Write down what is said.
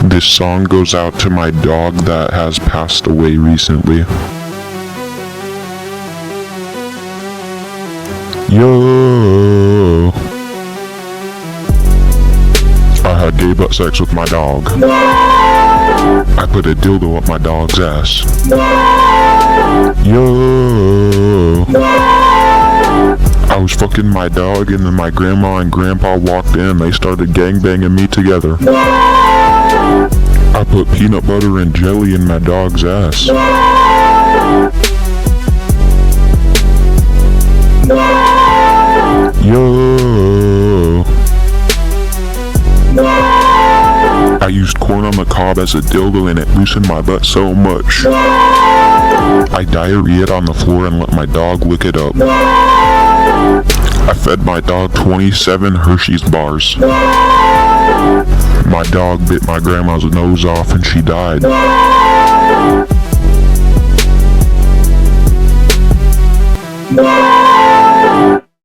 This song goes out to my dog that has passed away recently. Yo, I had gay butt sex with my dog. I put a dildo up my dog's ass. Yo, I was fucking my dog and then my grandma and grandpa walked in and they started gangbanging me together. I put peanut butter and jelly in my dog's ass. Yo, I used corn on the cob as a dildo and it loosened my butt so much. I diarrheaed on the floor and let my dog lick it up. I fed my dog 27 Hershey's bars. My dog bit my grandma's nose off and she died. No!